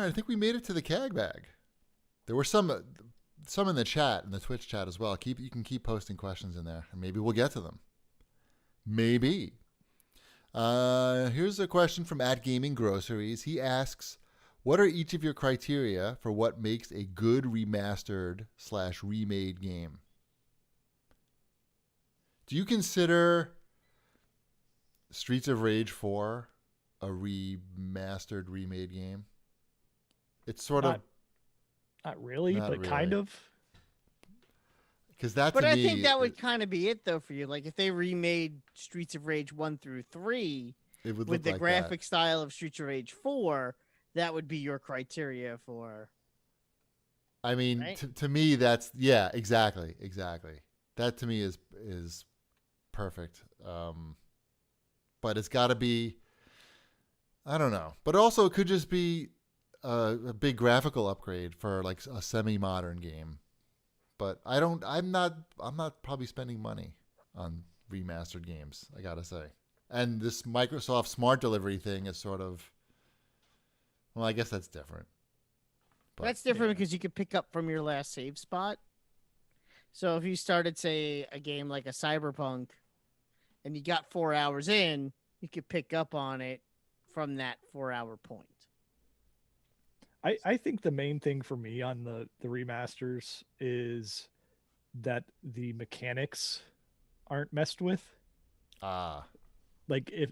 right, I think we made it to the CAG bag. There were some in the chat, in the Twitch chat as well. You can keep posting questions in there, and maybe we'll get to them. Maybe. Here's a question from @GamingGroceries. He asks, what are each of your criteria for what makes a good remastered/remade game? Do you consider Streets of Rage 4 a remastered, remade game? It's sort of... Not really, Not but really. kind of. Because that, But to I me, think that would kind of be it, though, for you. Like, if they remade Streets of Rage 1 through 3 it would with look the like graphic that. style of Streets of Rage 4, that would be your criteria for... I mean, right? to me, that's... Yeah, exactly. That, to me, is perfect. But it's got to be... I don't know. But also, it could just be a big graphical upgrade for like a semi-modern game. But I'm not probably spending money on remastered games, I gotta say. And this Microsoft Smart Delivery thing is sort of, well, I guess that's different. But, That's different because you could pick up from your last save spot. So if you started, say, a game like a Cyberpunk and you got 4 hours in, you could pick up on it from that 4-hour point. I think the main thing for me on the remasters is that the mechanics aren't messed with. Like if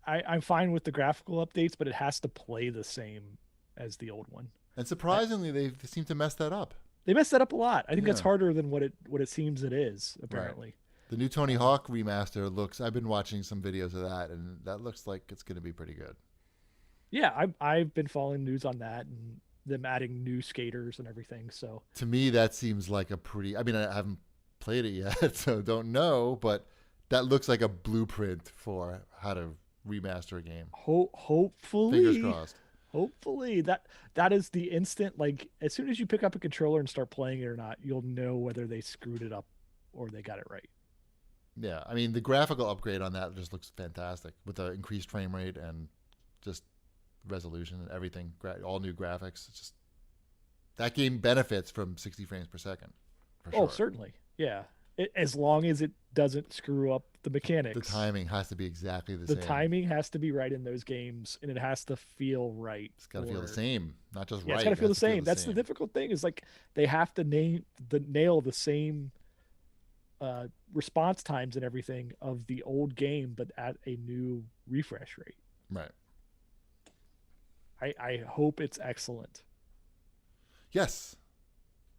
I'm fine with the graphical updates, but it has to play the same as the old one. And surprisingly, they seem to mess that up. They messed that up a lot. I think that's Yeah. harder than what it seems it is, apparently. Right. The new Tony Hawk remaster looks... I've been watching some videos of that, and that looks like it's going to be pretty good. Yeah, I've been following news on that and them adding new skaters and everything. So To me, that seems like a pretty... I mean, I haven't played it yet, so don't know, but that looks like a blueprint for how to remaster a game. hopefully, Fingers crossed. hopefully that is the instant. Like as soon as you pick up a controller and start playing it or not, you'll know whether they screwed it up or they got it right. Yeah, I mean, the graphical upgrade on that just looks fantastic with the increased frame rate and just resolution and everything. All new graphics. It's just... That game benefits from 60 frames per second. For Oh, sure. certainly. Yeah. As long as it doesn't screw up the mechanics. The timing has to be exactly the The same. timing has to be right in those games, and it has to feel right. It's got to feel the same, not just Yeah, right. it's got to feel the has to same. That's the difficult thing. Is like they have to nail the same response times and everything of the old game, but at a new refresh rate. Right. I hope it's excellent. Yes.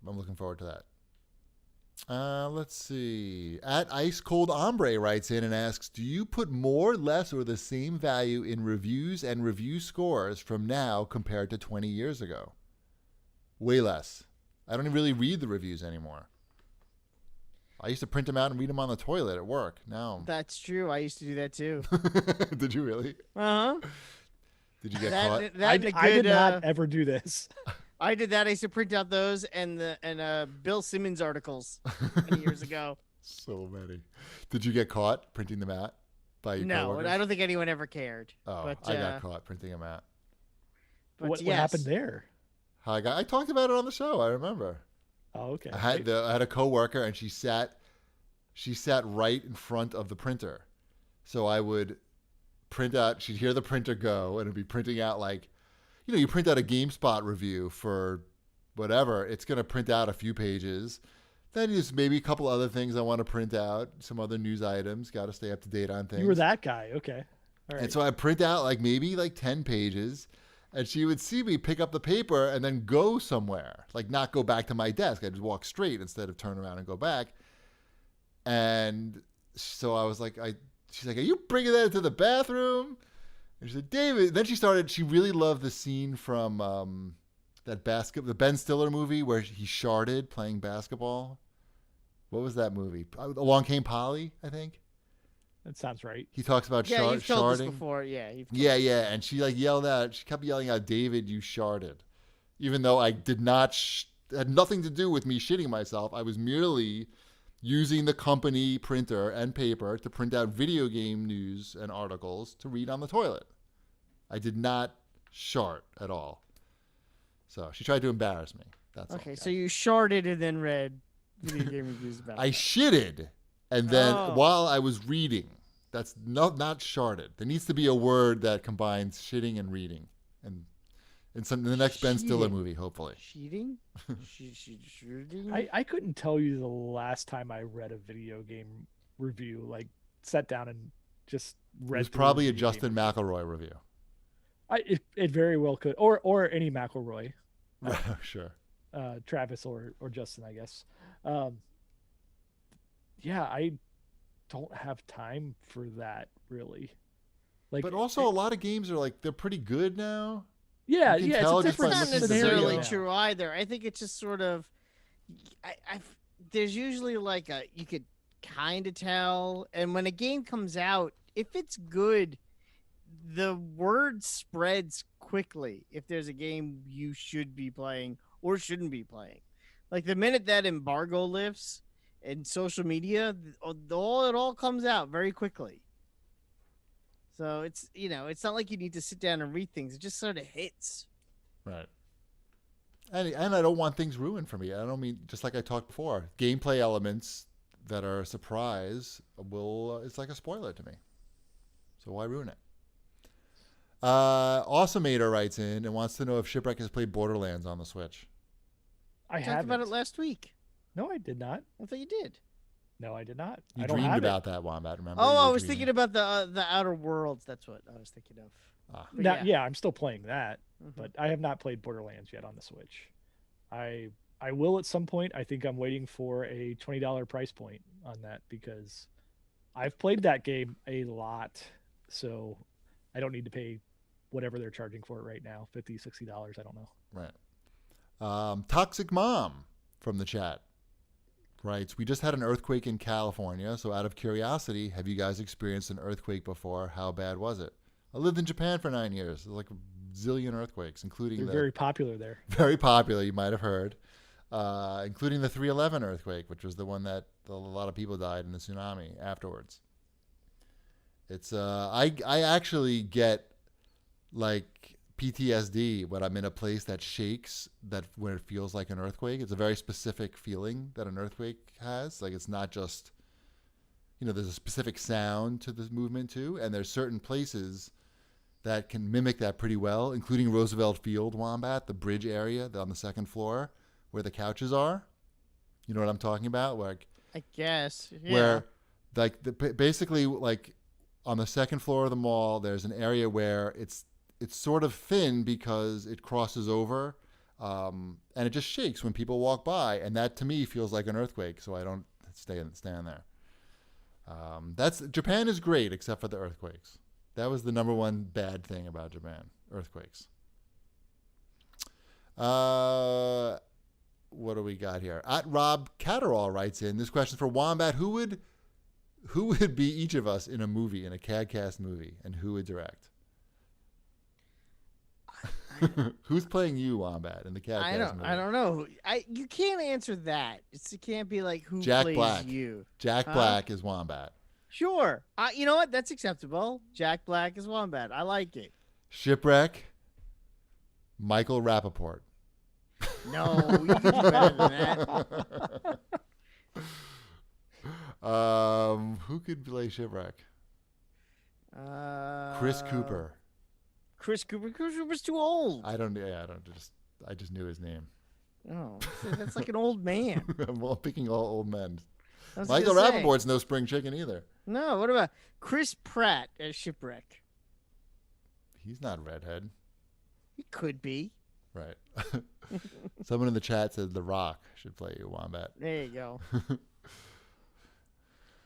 I'm looking forward to that. Let's see. Ice Cold Ombre writes in and asks, do you put more, less, or the same value in reviews and review scores from now compared to 20 years ago? Way less. I don't really read the reviews anymore. I used to print them out and read them on the toilet at work. Now... That's true. I used to do that too. Did you really? Uh-huh. Did you get caught? I did not ever do this. I did that. I used to print out those and Bill Simmons articles many years ago. So many. Did you get caught printing them out by your No, coworkers? I don't think anyone ever cared. Oh, but, I got caught printing them out. But What yes. happened there? I talked about it on the show. I remember. Oh, okay. I had a coworker, and she sat right in front of the printer, so I would print out. She'd hear the printer go, and it'd be printing out like, you print out a GameSpot review for whatever. It's going to print out a few pages. Then there's maybe a couple other things I want to print out, some other news items. Got to stay up to date on things. You were that guy. Okay. All right. And so I print out maybe 10 pages, and she would see me pick up the paper and then go somewhere, like not go back to my desk. I'd just walk straight instead of turn around and go back. And so I was like, she's like, are you bringing that into the bathroom? And she said, David. Then she really loved the scene from the Ben Stiller movie where he sharded playing basketball. What was that movie? Along Came Polly, I think. That sounds right. He talks about you've told sharding. this before. Yeah. Yeah. And she yelled out. She kept yelling out, David, you sharded. Even though I did not, had nothing to do with me shitting myself. I was merely using the company printer and paper to print out video game news and articles to read on the toilet. I did not short at all. So she tried to embarrass me. That's Okay, all. so you sharded and then read video game reviews about I that. shitted, and then while I was reading, that's not sharded. There needs to be a word that combines shitting and reading, and in the next Ben Stiller movie, hopefully. Cheating? Shooting? I couldn't tell you the last time I read a video game review, like sat down and just read. It was probably a Justin McElroy review. It very well could, or any McElroy. Sure. Travis or Justin, I guess. Yeah, I don't have time for that really. Like, but also a lot of games are like they're pretty good now. Yeah, you can yeah, tell it's a just by different It's not looking at the necessarily video. true either. I think it's just sort of, there's usually like you could kind of tell, and when a game comes out, if it's good, the word spreads quickly. If there's a game you should be playing or shouldn't be playing, like the minute that embargo lifts and social media, it all comes out very quickly. So it's it's not like you need to sit down and read things. It just sort of hits. Right. And I don't want things ruined for me. I don't mean, just like I talked before, gameplay elements that are a surprise it's like a spoiler to me. So why ruin it? Awesomator writes in and wants to know if Shipwreck has played Borderlands on the Switch. I Talked haven't. about it last week. No, I did not. I thought you did. No, I did not. You I don't dreamed have about that, Wombat, remember? Oh, You I were was dreaming. thinking about the Outer Worlds. That's what I was thinking of. But Now, yeah, I'm still playing that, Mhm. but I have not played Borderlands yet on the Switch. I will at some point. I think I'm waiting for a $20 price point on that because I've played that game a lot, so I don't need to pay whatever they're charging for it right now, $50, $60. I don't know. Right. Toxic Mom from the chat writes, we just had an earthquake in California, so out of curiosity, have you guys experienced an earthquake before? How bad was it? I lived in Japan for 9 years. There's like a zillion earthquakes, including They're very popular there. very popular, you might have heard, including the 3/11 earthquake, which was the one that a lot of people died in the tsunami afterwards. It's I actually get like PTSD when I'm in a place that shakes, that when it feels like an earthquake. It's a very specific feeling that an earthquake has. Like, it's not just, there's a specific sound to this movement too, and there's certain places that can mimic that pretty well, including Roosevelt Field, Wombat, the bridge area on the second floor where the couches are. You know what I'm talking about? Like, I guess. Yeah. where, like, basically, like, on the second floor of the mall, there's an area where it's sort of thin because it crosses over, and it just shakes when people walk by, and that to me feels like an earthquake. So I don't stand there. Japan is great except for the earthquakes. That was the number one bad thing about Japan: earthquakes. What do we got here? At Rob Catterall writes in this question for Wombat: Who would be each of us in a movie, in a CAGcast movie, and who would direct? Who's playing you, Wombat, in the CAGcast movie? I don't know. You can't answer that. It can't be like who Jack plays Black. you. Jack Black is Wombat. Sure. You know what? That's acceptable. Jack Black is Wombat. I like it. Shipwreck, Michael Rappaport. No, you can do better than that. Who could play Shipwreck? Uh, Chris Cooper. Chris Cooper's too old. I just knew his name. Oh, that's like an old man. I'm all picking all old men. I was Michael gonna say. Rappaport's no spring chicken either. No, what about Chris Pratt as Shipwreck? He's not redhead. He could be. Right. Someone in the chat said The Rock should play you, Wombat. There you go.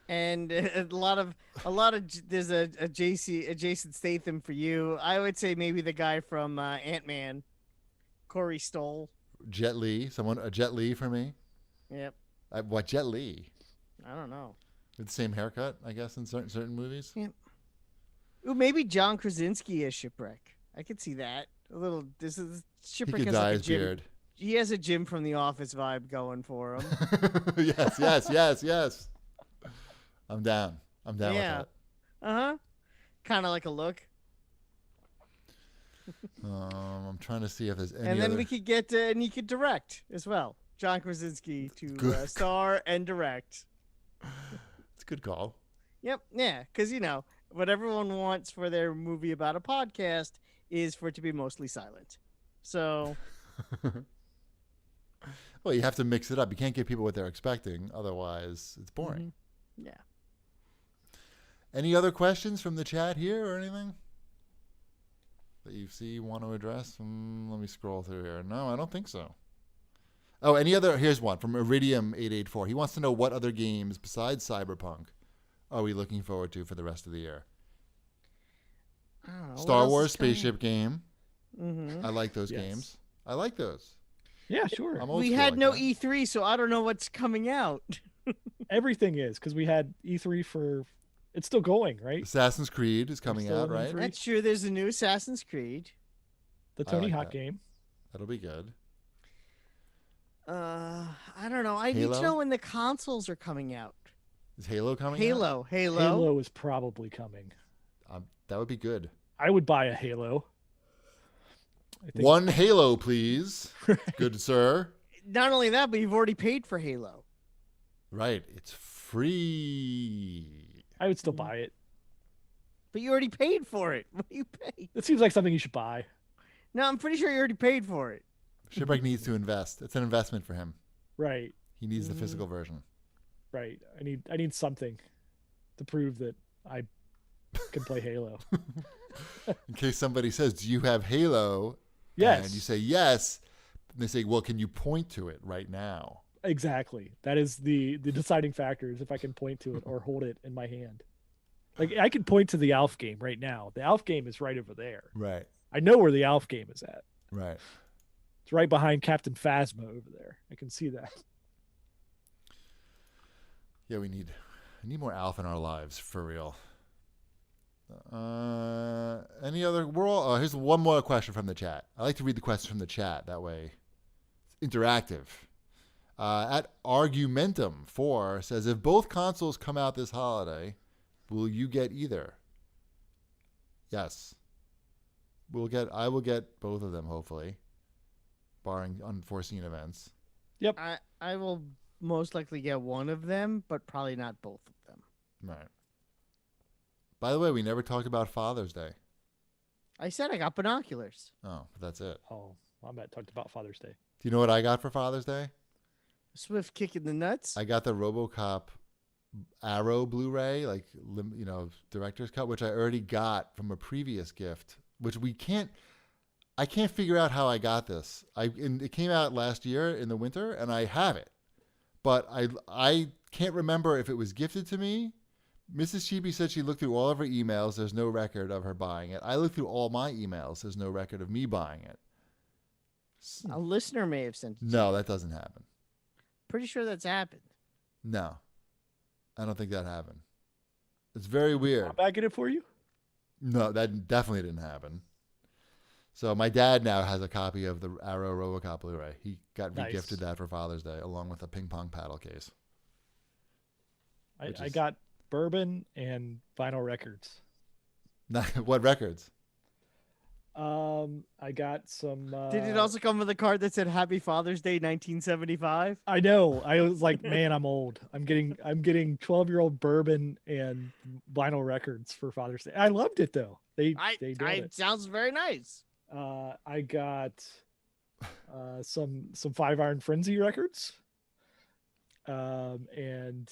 And a lot of there's a Jason Statham for you. I would say maybe the guy from Ant-Man, Corey Stoll. Jet Li. A Jet Li for me. Yep. What, Jet Li? I don't know. With the same haircut, I guess, in certain movies. Yep. Ooh, maybe John Krasinski as Shipwreck. I could see that. A little. This is He Shipwreck could has dye like a his Jim. beard. He has a Jim from The Office vibe going for him. Yes. I'm down with that. Uh huh. Kind of like a look. I'm trying to see if there's any And then other... we could get and you could direct as well. John Krasinski to Good. star and direct. It's a good call. Yep, yeah, because what everyone wants for their movie about a podcast is for it to be mostly silent. So, Well, you have to mix it up. You can't give people what they're expecting, otherwise it's boring. Yeah. Any other questions from the chat here or anything that you see you want to address? Let me scroll through here. No, I don't think so. Oh, any other? Here's one from Iridium884. He wants to know what other games besides Cyberpunk are we looking forward to for the rest of the year? I don't know. Star Wars spaceship game. Mm-hmm. I like those Yes. games. I like those. Yeah, sure. I'm old We school had like no that. E3, so I don't know what's coming out. Everything is because we had E3 for. It's still going, right? Assassin's Creed is coming still out, in right? E3. That's true. There's a new Assassin's Creed. The I Tony like Hawk that. game. That'll be good. I don't know. I need Halo? to know when the consoles are coming out. Is Halo coming out? Halo. Halo is probably coming. That would be good. I would buy a Halo. I think One Halo, please. Good sir. Not only that, but you've already paid for Halo. Right. It's free. I would still buy it. But you already paid for it. What do you pay? It seems like something you should buy. No, I'm pretty sure you already paid for it. Shipwreck needs to invest. It's an investment for him. Right. He needs the physical version. Right. I need something to prove that I can play Halo. In case somebody says, "Do you have Halo?" Yes. And you say yes. And they say, "Well, can you point to it right now?" Exactly. That is the deciding factor is if I can point to it or hold it in my hand. Like I can point to the Alf game right now. The Alf game is right over there. Right. I know where the Alf game is at. Right. It's right behind Captain Phasma over there. I can see that. Yeah, we need more Alf in our lives for real. Any other? Here's one more question from the chat. I like to read the questions from the chat. That way, it's interactive. At Argumentum4 says, if both consoles come out this holiday, will you get either? Yes. I will get both of them, hopefully, barring unforeseen events. Yep. I will most likely get one of them, but probably not both of them. Right. By the way, we never talked about Father's Day. I said I got binoculars. Oh, but that's it. Oh, I bet talked about Father's Day. Do you know what I got for Father's Day? Swift kick in the nuts. I got the RoboCop Arrow Blu-ray, director's cut, which I already got from a previous gift, which I can't figure out how I got this. It came out last year in the winter, and I have it, but I can't remember if it was gifted to me. Mrs. Cheapy said she looked through all of her emails. There's no record of her buying it. I looked through all my emails. There's no record of me buying it. A listener may have sent it. No, that doesn't happen. Pretty sure that's happened. No, I don't think that happened. It's very weird. I'm bagging it for you. No, that definitely didn't happen. So my dad now has a copy of the Arrow RoboCop Blu-ray. He got me Nice. gifted that for Father's Day, along with a ping pong paddle case. I got bourbon and vinyl records. What records? I got some. Did it also come with a card that said Happy Father's Day 1975? I know. I was like, man, I'm old. I'm getting 12-year-old bourbon and vinyl records for Father's Day. I loved it though. They did it. Sounds very nice. I got some 5 Iron Frenzy records. And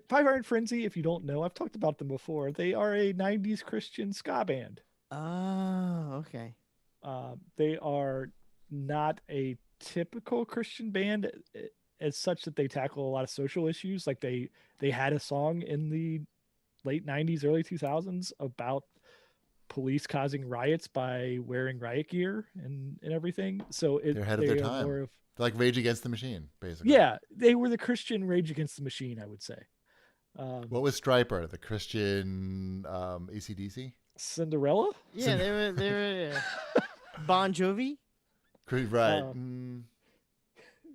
Five Iron Frenzy, if you don't know, I've talked about them before. They are a 90s Christian ska band. Oh, okay. They are not a typical Christian band as such that they tackle a lot of social issues. Like they had a song in the late 90s, early 2000s about police causing riots by wearing riot gear and everything. So They're ahead of their time. More of, They're like Rage Against the Machine, basically. yeah, they were the Christian Rage Against the Machine, I would say. What was Stryper? The Christian AC/DC? Cinderella? Yeah, they were Bon Jovi. Right.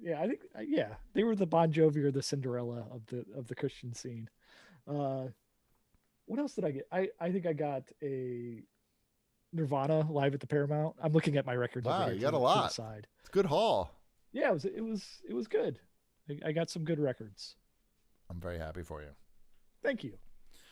Yeah, I think they were the Bon Jovi or the Cinderella of the Christian scene. What else did I get? I think I got Nirvana live at the Paramount. I'm looking at my records. Wow, over here you got to a the lot. side. It's a good haul. Yeah, it was good. I got some good records. I'm very happy for you. Thank you.